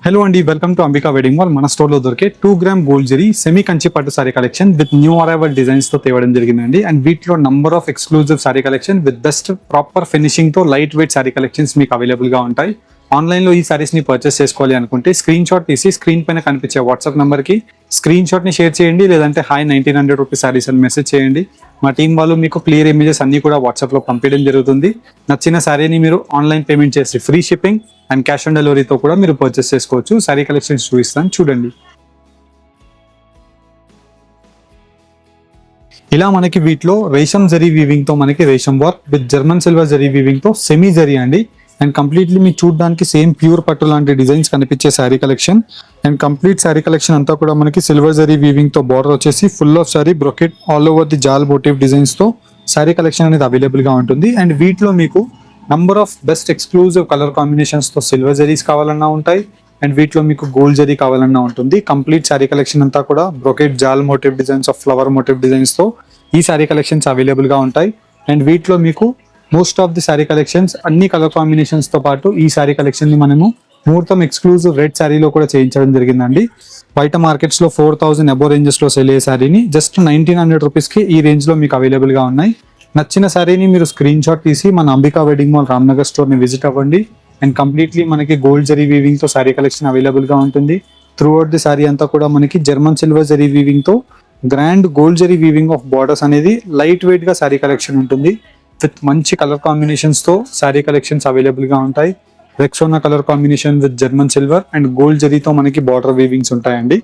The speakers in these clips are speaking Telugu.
హలో అండి, welcome to Ambika wedding mall. మన స్టోర్ లో దొరికే 2 gram gold zari semi Kanchi పట్టు sari collection with new arrival designs తో తేవడం జరిగిందండి. అండ్ వీటిలో number of exclusive sari collection with best proper finishing తో లైట్ వెయిట్ సారీ కలెక్షన్స్ మీకు అవైలబుల్ గా ఉంటాయి. ఆన్లైన్ లో ఈ సారీస్ ని పర్చేస్ చేసుకోవాలి అనుకుంటే స్క్రీన్ షాట్ తీసి స్క్రీన్ పైన కనిపించే వాట్సాప్ నంబర్ కి స్క్రీన్ షాట్ ని షేర్ చేయండి, లేదంటే హాయ్ 1900 రూపీస్ సారీస్ అని మెసేజ్ చేయండి. మా టీం వాళ్ళు మీకు క్లియర్ ఇమేజెస్ అన్ని కూడా వాట్సాప్ లో పంపించడం జరుగుతుంది. నచ్చిన సారీని మీరు ఆన్లైన్ పేమెంట్ చేసి free shipping and cash on డెలివరీతో కూడా మీరు పర్చేస్ చేసుకోవచ్చు. సారీ కలెక్షన్స్ చూపిస్తాను చూడండి. ఇలా మనకి వీటిలో రేషం జరీ వీవింగ్ తో మనకి resham work with German silver zari weaving తో సెమీ జరీ అండి. అండ్ కంప్లీట్లీ మీకు చూడడానికి సేమ్ ప్యూర్ పట్టు లాంటి డిజైన్స్ కనిపించే sari collection. And complete sari collection అంతా కూడా మనకి సిల్వర్ జరీ వీవింగ్ తో బార్డర్ వచ్చేసి full of sari brocade all over the jaal motif designs తో శారీ కలెక్షన్ అనేది అవైలబుల్ గా ఉంటుంది. అండ్ వీటిలో మీకు number of best exclusive colour combinations తో సిల్వర్ జరీస్ కావాలన్నా ఉంటాయి. అండ్ వీటిలో మీకు గోల్డ్ జరీ కావాలన్నా ఉంటుంది. కంప్లీట్ శారీ కలెక్షన్ అంతా కూడా brocade jaal motif designs of flower motif designs తో ఈ శారీ కలెక్షన్స్ అవైలబుల్ గా ఉంటాయి. అండ్ వీటిలో మీకు most of the sari collections అన్ని కలర్ కాంబినేషన్స్ తో పాటు ఈ శారీ కలెక్షన్ ని మనము ముహూర్తం ఎక్స్క్లూజివ్ రెడ్ శారీలో కూడా చేయించడం జరిగిందండి. బయట మార్కెట్స్ లో 4000 అబో రేంజెస్ లో సెల్ అయ్యే శారీని జస్ట్ 1900 రూపీస్ కి ఈ రేంజ్ లో మీకు అవైలబుల్ గా ఉన్నాయి. నచ్చిన శారీని మీరు స్క్రీన్ షాట్ తీసి మన Ambika wedding mall Ramnagar store ని విజిట్ అవ్వండి. అండ్ కంప్లీట్లీ మనకి గోల్డ్ జరీ వీవింగ్ తో శారీ కలెక్షన్ అవైలబుల్ గా ఉంటుంది. త్రూ అవుట్ ది శారీ అంతా కూడా మనకి జర్మన్ సిల్వర్ జరీ వీవింగ్ తో grand gold zari weaving of borders అనేది లైట్ వెయిట్ గా శారీ కలెక్షన్ ఉంటుంది. విత్ మంచి కలర్ కాంబినేషన్స్ తో శారీ కలెక్షన్స్ అవైలబుల్ గా ఉంటాయి. Rexona colour combination with German silver and gold జరీతో మనకి బార్డర్ వీవింగ్స్ ఉంటాయండి.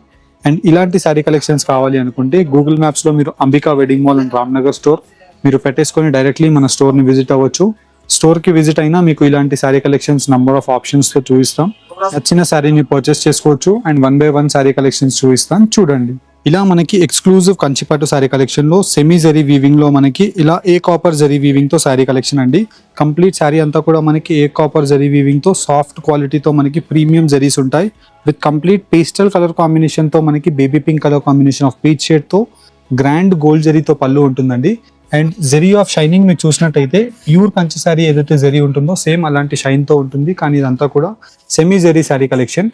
అండ్ ఇలాంటి శారీ కలెక్షన్స్ కావాలి అనుకుంటే గూగుల్ మ్యాప్స్ లో మీరు Ambika wedding mall and Ramnagar store మీరు పెట్టేసుకొని డైరెక్ట్లీ మన స్టోర్ ని విజిట్ అవ్వచ్చు. స్టోర్ కి విజిట్ అయినా మీకు ఇలాంటి sari collections number of options తో చూపిస్తాం. నచ్చిన శారీని పర్చేస్ చేసుకోవచ్చు. అండ్ 1 by 1 శారీ కలెక్షన్స్ చూపిస్తాం చూడండి. ఇలా మనకి ఎక్స్క్లూజివ్ కంచిపట్టు శారీ కలెక్షన్ లో సెమీ జరీ వీవింగ్ లో మనకి ఇలా ఏ కాపర్ జరీ వీవింగ్ తో శారీ కలెక్షన్ అండి. కంప్లీట్ శారీ అంతా కూడా మనకి ఏ కాపర్ జరీ వీవింగ్ తో సాఫ్ట్ క్వాలిటీతో మనకి ప్రీమియం జరీస్ ఉంటాయి. With complete pastel colour combination తో మనకి baby pink colour combination of peach shade తో గ్రాండ్ గోల్డ్ జరీతో పళ్ళు ఉంటుందండి. అండ్ జరీ ఆఫ్ షైనింగ్ మీరు చూసినట్టయితే ప్యూర్ కంచి శారీ ఏదైతే జరీ ఉంటుందో సేమ్ అలాంటి షైన్ తో ఉంటుంది. కానీ ఇదంతా కూడా semi zari sari collection.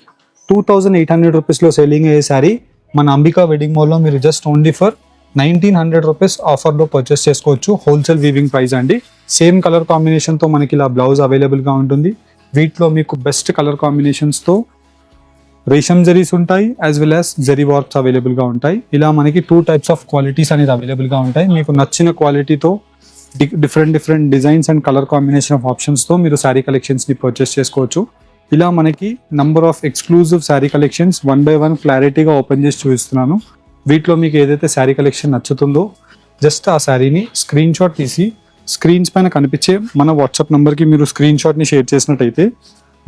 2800 rupees లో సెల్లింగ్ అయ్యే శారీ మన అంబికా వెడ్డింగ్ మాల్ లో మీరు just only for 1900 rupees offer లో పర్చేస్ చేసుకోవచ్చు. హోల్సేల్ వీవింగ్ ప్రైస్ అండి. సేమ్ కలర్ కాంబినేషన్ తో మనకి ఇలా బ్లౌజ్ అవైలబుల్ గా ఉంటుంది. వీటిలో మీకు బెస్ట్ కలర్ కాంబినేషన్స్ తో రేషం జరీస్ ఉంటాయి as well as zari works available గా ఉంటాయి. ఇలా మనకి 2 టైప్స్ ఆఫ్ క్వాలిటీస్ అనేది అవైలబుల్ గా ఉంటాయి. మీకు నచ్చిన క్వాలిటీతో different designs and colour combination of options తో మీరు శారీ కలెక్షన్స్ ని పర్చేస్ చేసుకోవచ్చు. ఇలా మనకి number of exclusive sari collections 1 by 1 క్లారిటీగా ఓపెన్ చేసి చూపిస్తున్నాను. వీటిలో మీకు ఏదైతే శారీ కలెక్షన్ నచ్చుతుందో జస్ట్ ఆ శారీని స్క్రీన్ షాట్ తీసి స్క్రీన్స్ పైన కనిపించే మన వాట్సాప్ నెంబర్కి మీరు స్క్రీన్ షాట్ని షేర్ చేసినట్టయితే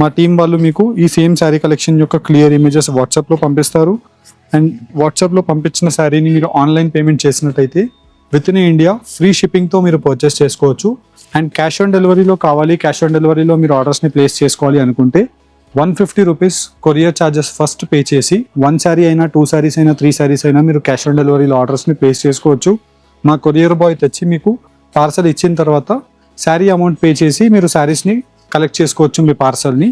మా టీం వాళ్ళు మీకు ఈ సేమ్ శారీ కలెక్షన్ యొక్క క్లియర్ ఇమేజెస్ వాట్సాప్లో పంపిస్తారు. అండ్ వాట్సాప్లో పంపించిన శారీని మీరు ఆన్లైన్ పేమెంట్ చేసినట్టయితే విత్ ఇన్ ఇండియా ఫ్రీ షిప్పింగ్తో మీరు పర్చేస్ చేసుకోవచ్చు. అండ్ క్యాష్ ఆన్ డెలివరీలో కావాలి, క్యాష్ ఆన్ డెలివరీలో మీరు ఆర్డర్స్ని ప్లేస్ చేసుకోవాలి అనుకుంటే 150 rupees courier charges first pay చేసి 1 శారీ అయినా 2 శారీస్ అయినా 3 శారీస్ అయినా మీరు క్యాష్ ఆన్ డెలివరీలో ఆర్డర్స్ని ప్లేస్ చేసుకోవచ్చు. మా కొరియర్ బాయ్ తెచ్చి మీకు పార్సల్ ఇచ్చిన తర్వాత శారీ అమౌంట్ పే చేసి మీరు శారీస్ని కలెక్ట్ చేసుకోవచ్చు మీ పార్సల్ని.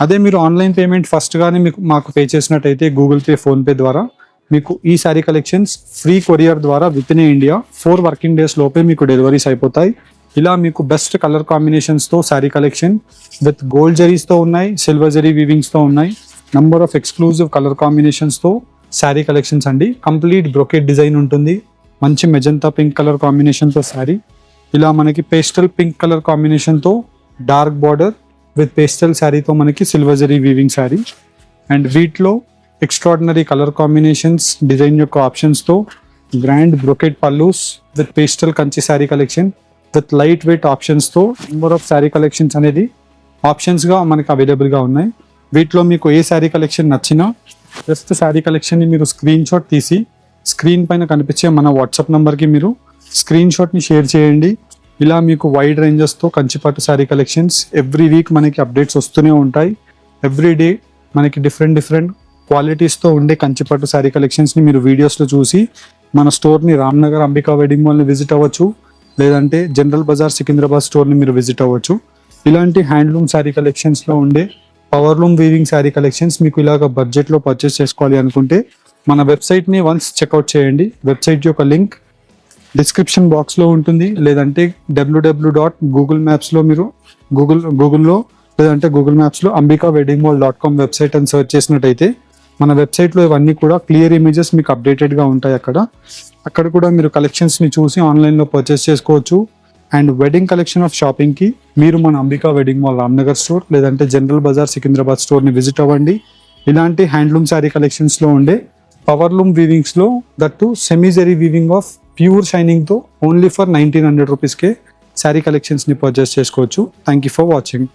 అదే మీరు ఆన్లైన్ పేమెంట్ ఫస్ట్గానే మాకు పే చేసినట్టయితే గూగుల్ పే, ఫోన్పే ద్వారా మీకు ఈ శారీ కలెక్షన్స్ ఫ్రీ కొరియర్ ద్వారా with in India 4 working days లోపే మీకు డెలివరీస్ అయిపోతాయి. ఇలా మీకు బెస్ట్ కలర్ కాంబినేషన్స్తో శారీ కలెక్షన్ విత్ గోల్డ్ జరీస్తో ఉన్నాయి, సిల్వర్ జరీ వీవింగ్స్తో ఉన్నాయి. నంబర్ ఆఫ్ ఎక్స్క్లూజివ్ కలర్ కాంబినేషన్స్తో శారీ కలెక్షన్స్ అండి. కంప్లీట్ బ్రొకెట్ డిజైన్ ఉంటుంది. మంచి మెజంతా పింక్ కలర్ కాంబినేషన్తో శారీ. ఇలా మనకి పేస్టల్ పింక్ కలర్ కాంబినేషన్తో డార్క్ బార్డర్ విత్ పేస్టల్ శారీతో మనకి silver zari weaving sari. And వీటిలో ఎక్స్ట్రాడినరీ కలర్ కాంబినేషన్స్ డిజైన్ యొక్క ఆప్షన్స్తో grand brocade pallus with pastel Kanchi sari collection with light weight ఆప్షన్స్తో నెంబర్ ఆఫ్ శారీ కలెక్షన్స్ అనేది ఆప్షన్స్గా మనకి అవైలబుల్గా ఉన్నాయి. వీటిలో మీకు ఏ శారీ కలెక్షన్ నచ్చినా జస్ట్ శారీ కలెక్షన్ని మీరు స్క్రీన్ షాట్ తీసి స్క్రీన్ పైన కనిపించే మన వాట్సాప్ నెంబర్కి మీరు స్క్రీన్ షాట్ని షేర్ చేయండి. ఇలా మీకు వైడ్ రేంజెస్తో కంచిపట్టు శారీ కలెక్షన్స్ ఎవ్రీ వీక్ మనకి అప్డేట్స్ వస్తూనే ఉంటాయి. ఎవ్రీ డే మనకి డిఫరెంట్ క్వాలిటీస్తో ఉండే కంచిపట్టు శారీ కలెక్షన్స్ని మీరు వీడియోస్లో చూసి మన స్టోర్ని రామ్నగర్ అంబికా వెడ్డింగ్ మాల్ని విజిట్ అవ్వచ్చు, లేదంటే జనరల్ బజార్ సికింద్రాబాద్ స్టోర్ని మీరు విజిట్ అవ్వచ్చు. ఇలాంటి హ్యాండ్లూమ్ శారీ కలెక్షన్స్లో ఉండే పవర్లూమ్ వీవింగ్ శారీ కలెక్షన్స్ మీకు ఇలాగ బడ్జెట్లో పర్చేస్ చేసుకోవాలి అనుకుంటే మన వెబ్సైట్ని వన్స్ చెక్అవుట్ చేయండి. వెబ్సైట్ యొక్క లింక్ డిస్క్రిప్షన్ బాక్స్లో ఉంటుంది, లేదంటే www.google మ్యాప్స్లో మీరు గూగుల్లో లేదంటే గూగుల్ మ్యాప్స్లో ambikaweddingmall.com వెబ్సైట్ అని సెర్చ్ చేసినట్టయితే మన వెబ్సైట్లో ఇవన్నీ కూడా క్లియర్ ఇమేజెస్ మీకు అప్డేటెడ్గా ఉంటాయి. అక్కడ కూడా మీరు కలెక్షన్స్ని చూసి ఆన్లైన్లో పర్చేస్ చేసుకోవచ్చు. అండ్ వెడ్డింగ్ కలెక్షన్ ఆఫ్ షాపింగ్కి మీరు మన Ambika wedding mall Ramnagar store లేదంటే జనరల్ బజార్ సికింద్రాబాద్ స్టోర్ని విజిట్ అవ్వండి. ఇలాంటి హ్యాండ్లూమ్ శారీ కలెక్షన్స్లో ఉండే పవర్లూమ్ వీవింగ్స్లో that semi zari weaving of pure షైనింగ్తో ఓన్లీ ఫర్ 1900 రూపీస్కే శారీ కలెక్షన్స్ని పర్చేస్ చేసుకోవచ్చు. Thank you for watching.